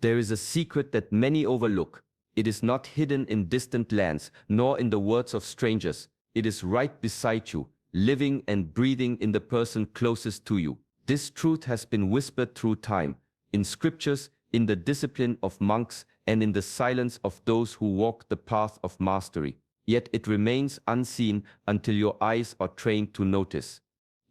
There is a secret that many overlook. It is not hidden in distant lands, nor in the words of strangers. It is right beside you, living and breathing in the person closest to you. This truth has been whispered through time, in scriptures, in the discipline of monks, and in the silence of those who walk the path of mastery. Yet it remains unseen until your eyes are trained to notice.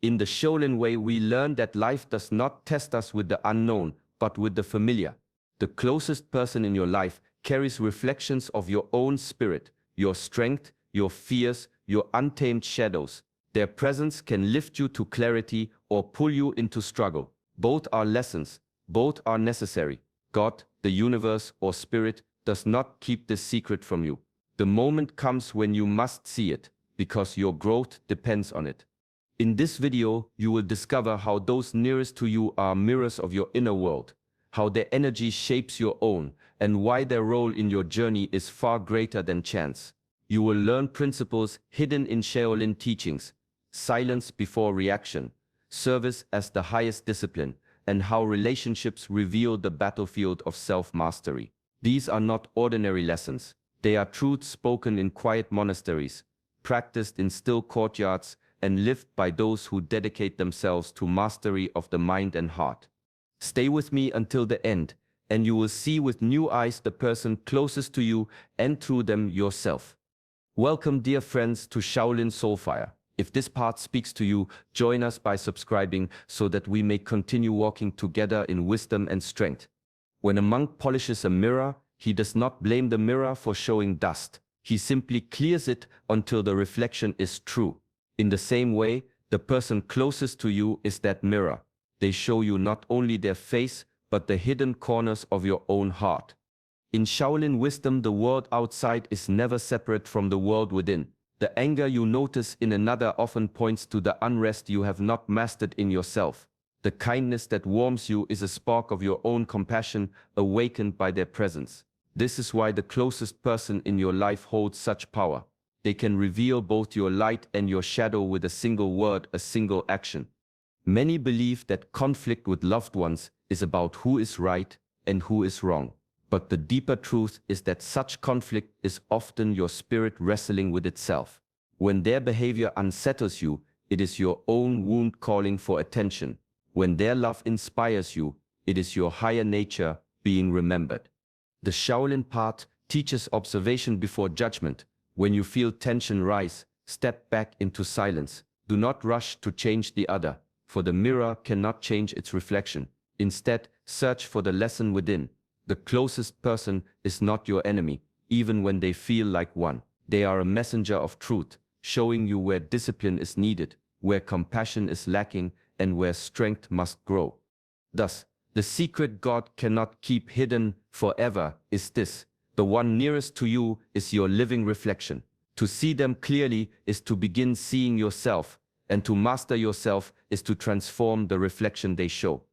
In the Shaolin way, we learn that life does not test us with the unknown, but with the familiar. The closest person in your life carries reflections of your own spirit, your strength, your fears, your untamed shadows. Their presence can lift you to clarity or pull you into struggle. Both are lessons, both are necessary. God, the universe, or spirit does not keep this secret from you. The moment comes when you must see it, because your growth depends on it. In this video, you will discover how those nearest to you are mirrors of your inner world, how their energy shapes your own, and why their role in your journey is far greater than chance. You will learn principles hidden in Shaolin teachings: silence before reaction, service as the highest discipline, and how relationships reveal the battlefield of self-mastery. These are not ordinary lessons. They are truths spoken in quiet monasteries, practiced in still courtyards, and lived by those who dedicate themselves to mastery of the mind and heart. Stay with me until the end, and you will see with new eyes the person closest to you and through them yourself. Welcome, dear friends, to Shaolin Soulfire. If this part speaks to you, join us by subscribing so that we may continue walking together in wisdom and strength. When a monk polishes a mirror, he does not blame the mirror for showing dust. He simply clears it until the reflection is true. In the same way, the person closest to you is that mirror. They show you not only their face, but the hidden corners of your own heart. In Shaolin wisdom, the world outside is never separate from the world within. The anger you notice in another often points to the unrest you have not mastered in yourself. The kindness that warms you is a spark of your own compassion awakened by their presence. This is why the closest person in your life holds such power. They can reveal both your light and your shadow with a single word, a single action. Many believe that conflict with loved ones is about who is right and who is wrong. But the deeper truth is that such conflict is often your spirit wrestling with itself. When their behavior unsettles you, it is your own wound calling for attention. When their love inspires you, it is your higher nature being remembered. The Shaolin path teaches observation before judgment. When you feel tension rise, step back into silence. Do not rush to change the other, for the mirror cannot change its reflection. Instead, search for the lesson within. The closest person is not your enemy, even when they feel like one. They are a messenger of truth, showing you where discipline is needed, where compassion is lacking, and where strength must grow. Thus, the secret God cannot keep hidden forever is this: the one nearest to you is your living reflection. To see them clearly is to begin seeing yourself, and to master yourself is to transform the reflection they show.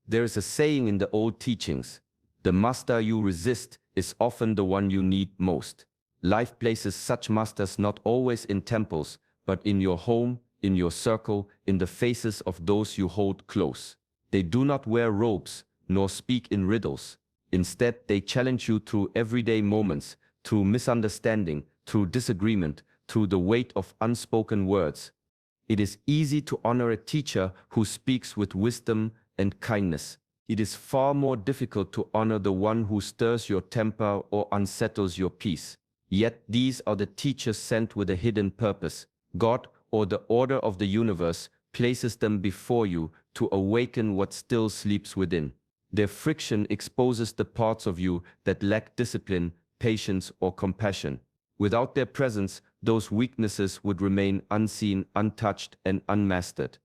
There is a saying in the old teachings: the master you resist is often the one you need most. Life places such masters not always in temples, but in your home, in your circle, in the faces of those you hold close. They do not wear robes, nor speak in riddles. Instead, they challenge you through everyday moments, through misunderstanding, through disagreement, through the weight of unspoken words. It is easy to honor a teacher who speaks with wisdom and kindness. It is far more difficult to honor the one who stirs your temper or unsettles your peace. Yet these are the teachers sent with a hidden purpose. God, or the order of the universe, places them before you to awaken what still sleeps within. Their friction exposes the parts of you that lack discipline, patience, or compassion. Without their presence, those weaknesses would remain unseen, untouched, and unmastered.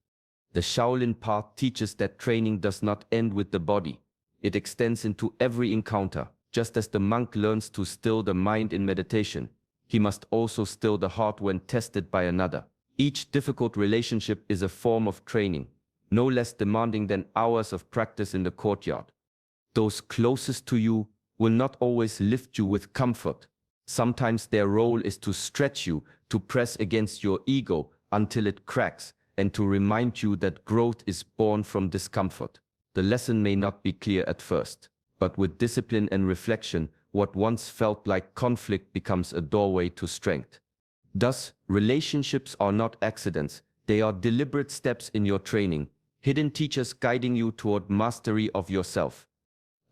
The Shaolin path teaches that training does not end with the body. It extends into every encounter. Just as the monk learns to still the mind in meditation, he must also still the heart when tested by another. Each difficult relationship is a form of training, no less demanding than hours of practice in the courtyard. Those closest to you will not always lift you with comfort. Sometimes their role is to stretch you, to press against your ego until it cracks, and to remind you that growth is born from discomfort. The lesson may not be clear at first, But with discipline and reflection, what once felt like conflict becomes a doorway to strength. Thus, relationships are not accidents, they are deliberate steps in your training, hidden teachers guiding you toward mastery of yourself.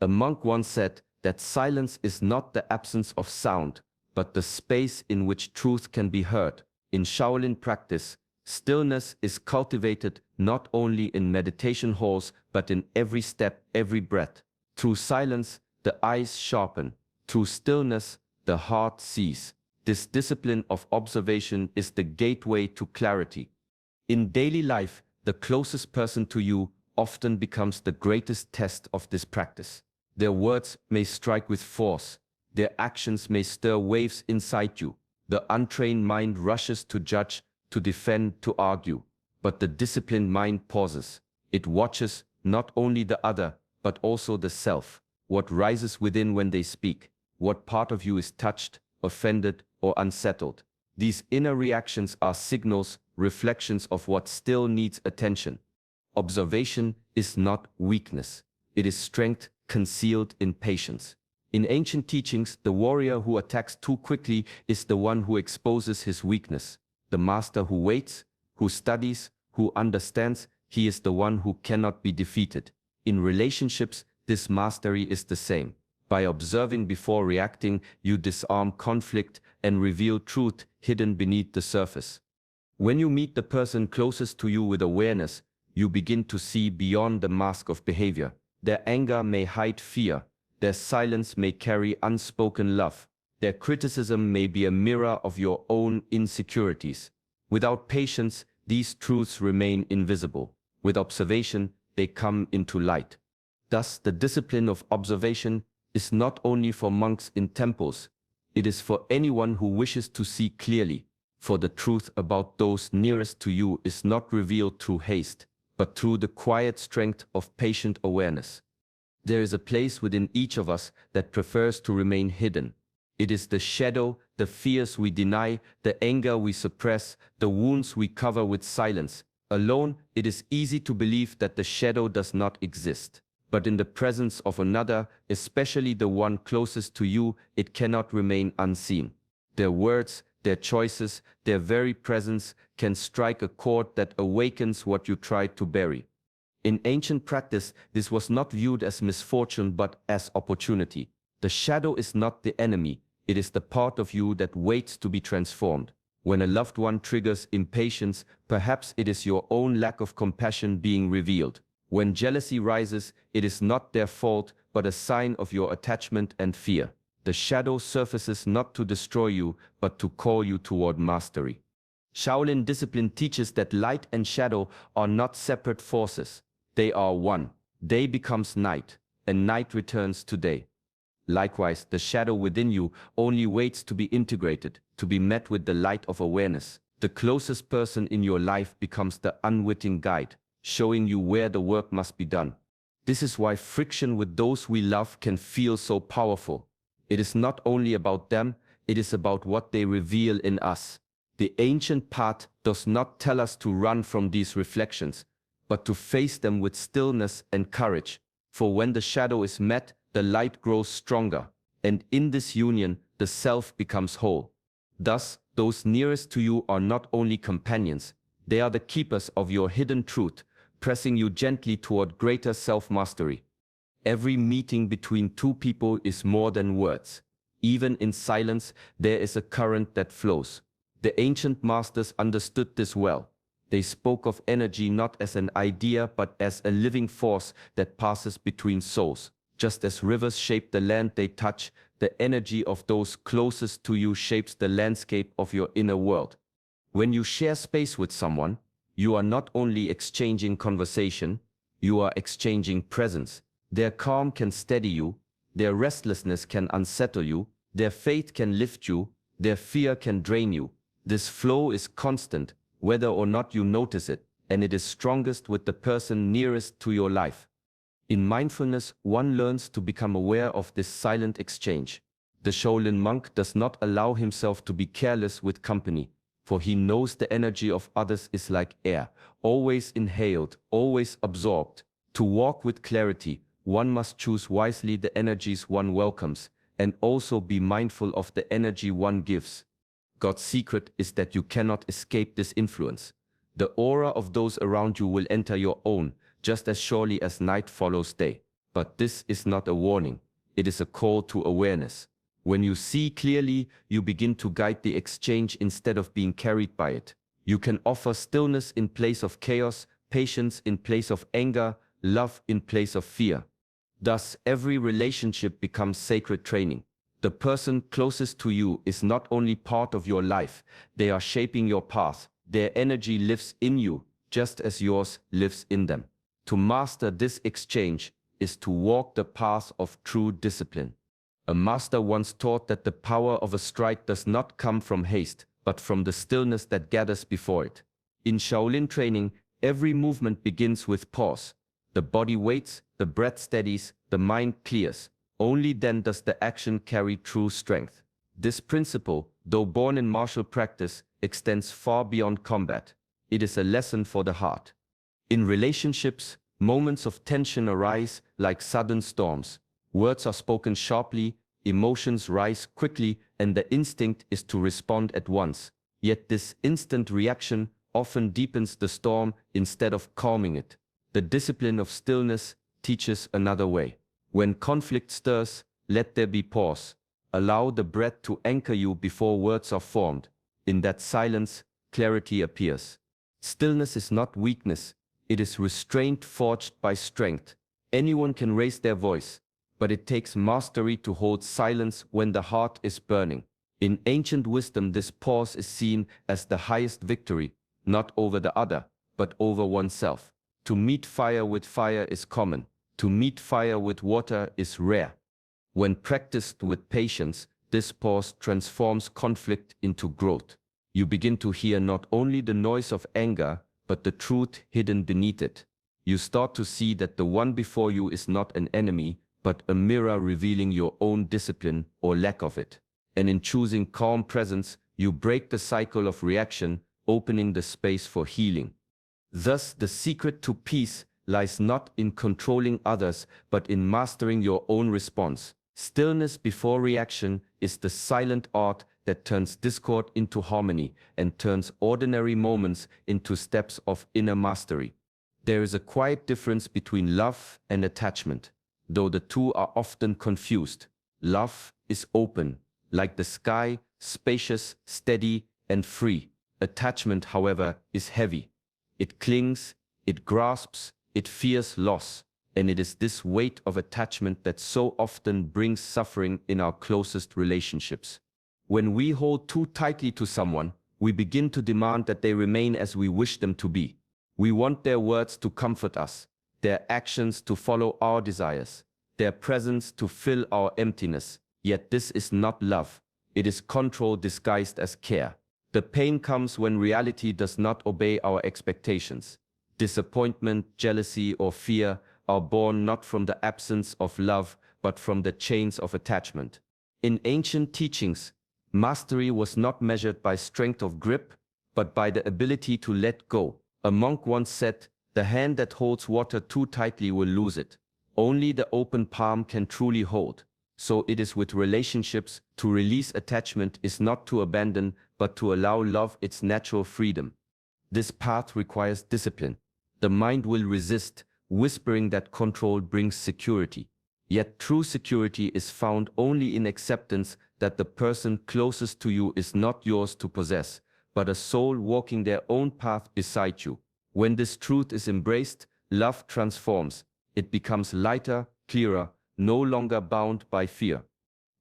A monk once said that silence is not the absence of sound, but the space in which truth can be heard. In Shaolin practice, stillness is cultivated not only in meditation halls but in every step, every breath. Through silence, the eyes sharpen. Through stillness, the heart sees. This discipline of observation is the gateway to clarity. In daily life, the closest person to you often becomes the greatest test of this practice. Their words may strike with force. Their actions may stir waves inside you. The untrained mind rushes to judge, to defend, to argue. But the disciplined mind pauses. It watches not only the other, but also the self. What rises within when they speak? What part of you is touched, offended, or unsettled? These inner reactions are signals, reflections of what still needs attention. Observation is not weakness. It is strength concealed in patience. In ancient teachings, the warrior who attacks too quickly is the one who exposes his weakness. The master who waits, who studies, who understands, he is the one who cannot be defeated. In relationships, this mastery is the same. By observing before reacting, you disarm conflict and reveal truth hidden beneath the surface. When you meet the person closest to you with awareness, you begin to see beyond the mask of behavior. Their anger may hide fear. Their silence may carry unspoken love. Their criticism may be a mirror of your own insecurities. Without patience, these truths remain invisible. With observation, they come into light. Thus, the discipline of observation is not only for monks in temples, it is for anyone who wishes to see clearly. For the truth about those nearest to you is not revealed through haste, but through the quiet strength of patient awareness. There is a place within each of us that prefers to remain hidden. It is the shadow, the fears we deny, the anger we suppress, the wounds we cover with silence. Alone, it is easy to believe that the shadow does not exist. But in the presence of another, especially the one closest to you, it cannot remain unseen. Their words, their choices, their very presence can strike a chord that awakens what you tried to bury. In ancient practice, this was not viewed as misfortune but as opportunity. The shadow is not the enemy, it is the part of you that waits to be transformed. When a loved one triggers impatience, perhaps it is your own lack of compassion being revealed. When jealousy rises, it is not their fault, but a sign of your attachment and fear. The shadow surfaces not to destroy you, but to call you toward mastery. Shaolin discipline teaches that light and shadow are not separate forces. They are one. Day becomes night, and night returns to day. Likewise, the shadow within you only waits to be integrated, to be met with the light of awareness. The closest person in your life becomes the unwitting guide, showing you where the work must be done. This is why friction with those we love can feel so powerful. It is not only about them, it is about what they reveal in us. The ancient path does not tell us to run from these reflections, but to face them with stillness and courage. For when the shadow is met, the light grows stronger, and in this union, the self becomes whole. Thus, those nearest to you are not only companions, they are the keepers of your hidden truth, pressing you gently toward greater self-mastery. Every meeting between two people is more than words. Even in silence, there is a current that flows. The ancient masters understood this well. They spoke of energy not as an idea but as a living force that passes between souls. Just as rivers shape the land they touch, the energy of those closest to you shapes the landscape of your inner world. When you share space with someone, you are not only exchanging conversation, you are exchanging presence. Their calm can steady you, their restlessness can unsettle you, their faith can lift you, their fear can drain you. This flow is constant, whether or not you notice it, and it is strongest with the person nearest to your life. In mindfulness, one learns to become aware of this silent exchange. The Shaolin monk does not allow himself to be careless with company, for he knows the energy of others is like air, always inhaled, always absorbed. To walk with clarity, one must choose wisely the energies one welcomes, and also be mindful of the energy one gives. God's secret is that you cannot escape this influence. The aura of those around you will enter your own, just as surely as night follows day. But this is not a warning. It is a call to awareness. When you see clearly, you begin to guide the exchange instead of being carried by it. You can offer stillness in place of chaos, patience in place of anger, love in place of fear. Thus, every relationship becomes sacred training. The person closest to you is not only part of your life, they are shaping your path. Their energy lives in you, just as yours lives in them. To master this exchange is to walk the path of true discipline. A master once taught that the power of a strike does not come from haste, but from the stillness that gathers before it. In Shaolin training, every movement begins with pause. The body waits, the breath steadies, the mind clears. Only then does the action carry true strength. This principle, though born in martial practice, extends far beyond combat. It is a lesson for the heart. In relationships, moments of tension arise like sudden storms. Words are spoken sharply, emotions rise quickly, and the instinct is to respond at once. Yet this instant reaction often deepens the storm instead of calming it. The discipline of stillness teaches another way. When conflict stirs, let there be pause. Allow the breath to anchor you before words are formed. In that silence, clarity appears. Stillness is not weakness. It is restraint forged by strength. Anyone can raise their voice, but it takes mastery to hold silence when the heart is burning. In ancient wisdom, this pause is seen as the highest victory, not over the other, but over oneself. To meet fire with fire is common. To meet fire with water is rare. When practiced with patience, this pause transforms conflict into growth. You begin to hear not only the noise of anger, but the truth hidden beneath it. You start to see that the one before you is not an enemy, but a mirror revealing your own discipline or lack of it. And in choosing calm presence, you break the cycle of reaction, opening the space for healing. Thus, the secret to peace lies not in controlling others, but in mastering your own response. Stillness before reaction is the silent art that turns discord into harmony and turns ordinary moments into steps of inner mastery. There is a quiet difference between love and attachment, though the two are often confused. Love is open, like the sky, spacious, steady, and free. Attachment, however, is heavy. It clings, it grasps, it fears loss, and it is this weight of attachment that so often brings suffering in our closest relationships. When we hold too tightly to someone, we begin to demand that they remain as we wish them to be. We want their words to comfort us, their actions to follow our desires, their presence to fill our emptiness. Yet this is not love. It is control disguised as care. The pain comes when reality does not obey our expectations. Disappointment, jealousy, or fear are born not from the absence of love, but from the chains of attachment. In ancient teachings, mastery was not measured by strength of grip, but by the ability to let go. A monk once said, "The hand that holds water too tightly will lose it. Only the open palm can truly hold." So it is with relationships. To release attachment is not to abandon, but to allow love its natural freedom. This path requires discipline. The mind will resist, whispering that control brings security. Yet true security is found only in acceptance that the person closest to you is not yours to possess, but a soul walking their own path beside you. When this truth is embraced, love transforms. It becomes lighter, clearer, no longer bound by fear.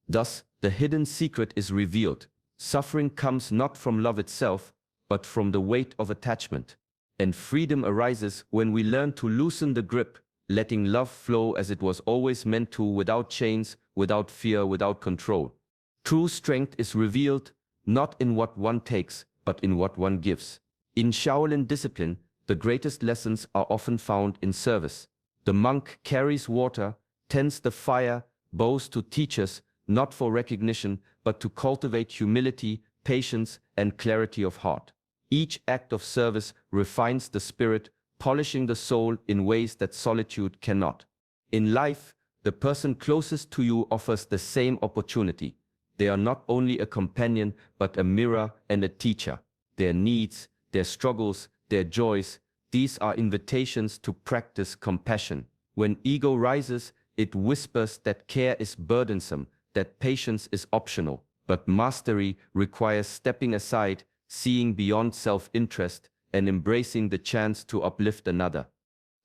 Thus, the hidden secret is revealed. Suffering comes not from love itself, but from the weight of attachment. And freedom arises when we learn to loosen the grip, letting love flow as it was always meant to, without chains, without fear, without control. True strength is revealed not in what one takes, but in what one gives. In Shaolin discipline, the greatest lessons are often found in service. The monk carries water, tends the fire, bows to teachers, not for recognition, but to cultivate humility, patience, and clarity of heart. Each act of service refines the spirit, polishing the soul in ways that solitude cannot. In life, the person closest to you offers the same opportunity. They are not only a companion, but a mirror and a teacher. Their needs, their struggles, their joys, these are invitations to practice compassion. When ego rises, it whispers that care is burdensome, that patience is optional. But mastery requires stepping aside, seeing beyond self-interest, and embracing the chance to uplift another.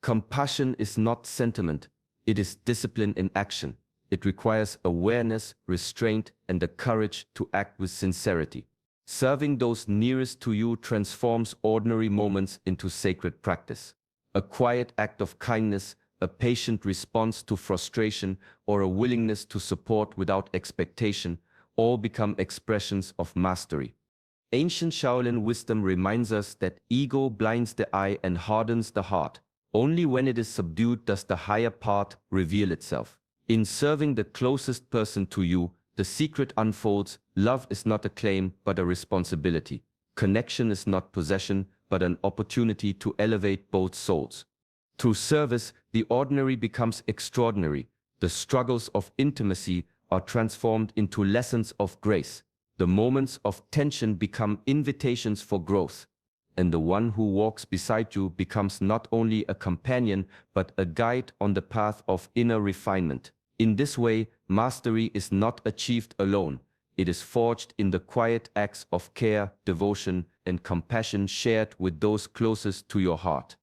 Compassion is not sentiment, it is discipline in action. It requires awareness, restraint, and the courage to act with sincerity. Serving those nearest to you transforms ordinary moments into sacred practice. A quiet act of kindness, a patient response to frustration, or a willingness to support without expectation, all become expressions of mastery. Ancient Shaolin wisdom reminds us that ego blinds the eye and hardens the heart. Only when it is subdued does the higher part reveal itself. In serving the closest person to you, the secret unfolds. Love is not a claim, but a responsibility. Connection is not possession, but an opportunity to elevate both souls. Through service, the ordinary becomes extraordinary. The struggles of intimacy are transformed into lessons of grace. The moments of tension become invitations for growth. And the one who walks beside you becomes not only a companion, but a guide on the path of inner refinement. In this way, mastery is not achieved alone. It is forged in the quiet acts of care, devotion, and compassion shared with those closest to your heart.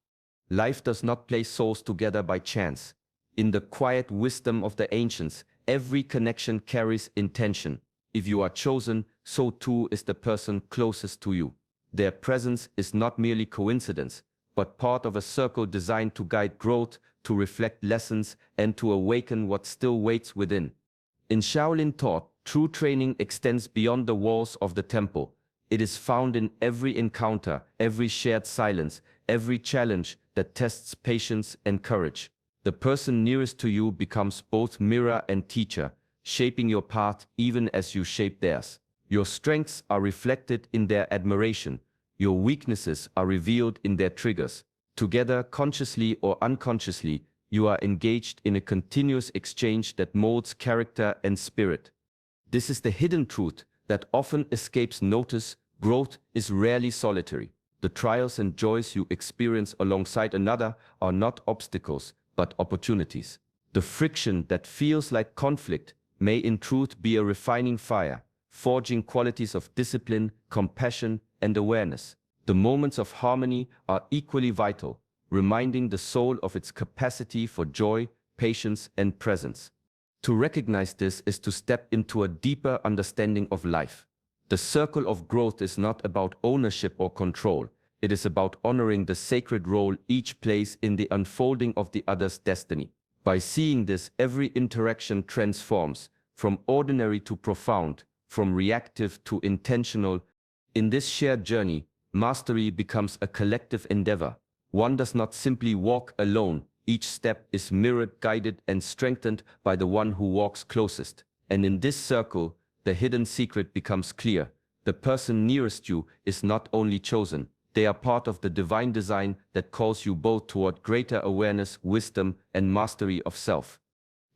Life does not place souls together by chance. In the quiet wisdom of the ancients, every connection carries intention. If you are chosen, so too is the person closest to you. Their presence is not merely coincidence, but part of a circle designed to guide growth, to reflect lessons, and to awaken what still waits within. In Shaolin thought, true training extends beyond the walls of the temple. It is found in every encounter, every shared silence, every challenge that tests patience and courage. The person nearest to you becomes both mirror and teacher, shaping your path even as you shape theirs. Your strengths are reflected in their admiration. Your weaknesses are revealed in their triggers. Together, consciously or unconsciously, you are engaged in a continuous exchange that molds character and spirit. This is the hidden truth that often escapes notice. Growth is rarely solitary. The trials and joys you experience alongside another are not obstacles, but opportunities. The friction that feels like conflict may in truth be a refining fire, forging qualities of discipline, compassion, and awareness. The moments of harmony are equally vital, reminding the soul of its capacity for joy, patience, and presence. To recognize this is to step into a deeper understanding of life. The circle of growth is not about ownership or control. It is about honoring the sacred role each plays in the unfolding of the other's destiny. By seeing this, every interaction transforms, from ordinary to profound, from reactive to intentional. In this shared journey, mastery becomes a collective endeavor. One does not simply walk alone. Each step is mirrored, guided, and strengthened by the one who walks closest. And in this circle, the hidden secret becomes clear. The person nearest you is not only chosen, they are part of the divine design that calls you both toward greater awareness, wisdom, and mastery of self.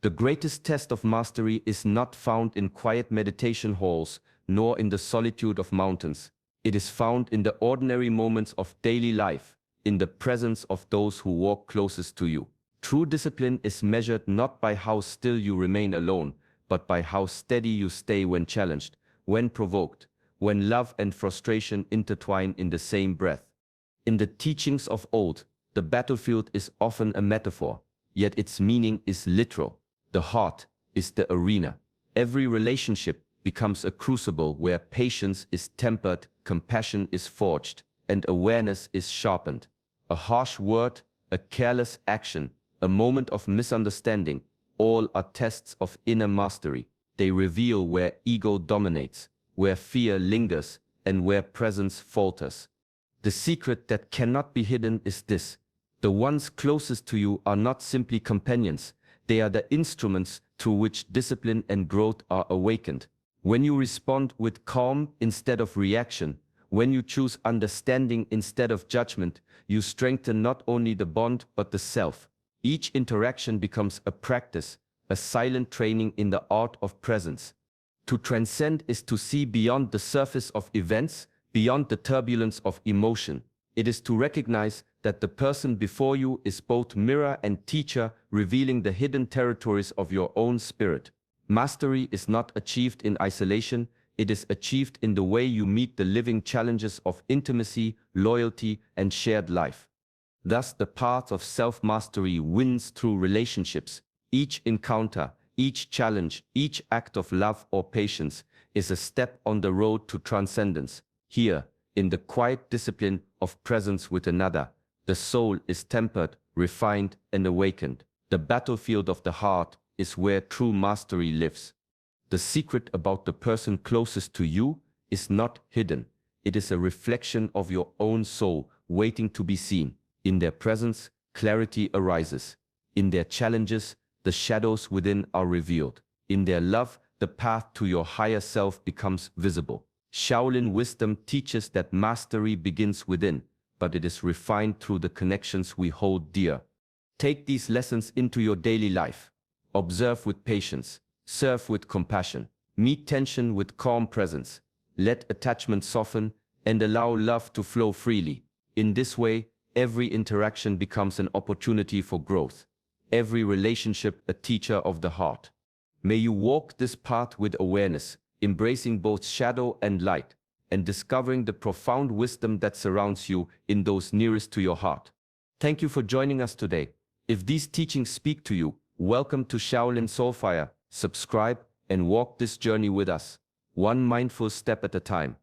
The greatest test of mastery is not found in quiet meditation halls, nor in the solitude of mountains. It is found in the ordinary moments of daily life, in the presence of those who walk closest to you. True discipline is measured not by how still you remain alone, but by how steady you stay when challenged, when provoked, when love and frustration intertwine in the same breath. In the teachings of old, the battlefield is often a metaphor, yet its meaning is literal. The heart is the arena. Every relationship becomes a crucible where patience is tempered, compassion is forged, and awareness is sharpened. A harsh word, a careless action, a moment of misunderstanding, all are tests of inner mastery. They reveal where ego dominates, where fear lingers, and where presence falters. The secret that cannot be hidden is this: the ones closest to you are not simply companions, they are the instruments through which discipline and growth are awakened. When you respond with calm instead of reaction, when you choose understanding instead of judgment, you strengthen not only the bond but the self. Each interaction becomes a practice, a silent training in the art of presence. To transcend is to see beyond the surface of events, beyond the turbulence of emotion. It is to recognize that the person before you is both mirror and teacher, revealing the hidden territories of your own spirit. Mastery is not achieved in isolation, it is achieved in the way you meet the living challenges of intimacy, loyalty, and shared life. Thus, the path of self-mastery wins through relationships. Each encounter, each challenge, each act of love or patience is a step on the road to transcendence. Here, in the quiet discipline of presence with another, the soul is tempered, refined, and awakened. The battlefield of the heart is where true mastery lives. The secret about the person closest to you is not hidden. It is a reflection of your own soul waiting to be seen. In their presence, clarity arises. In their challenges, the shadows within are revealed. In their love, the path to your higher self becomes visible. Shaolin wisdom teaches that mastery begins within, but it is refined through the connections we hold dear. Take these lessons into your daily life. Observe with patience. Serve with compassion. Meet tension with calm presence. Let attachment soften and allow love to flow freely. In this way, every interaction becomes an opportunity for growth. Every relationship a teacher of the heart. May you walk this path with awareness, embracing both shadow and light, and discovering the profound wisdom that surrounds you in those nearest to your heart. Thank you for joining us today. If these teachings speak to you, welcome to Shaolin Soulfire. Subscribe and walk this journey with us, one mindful step at a time.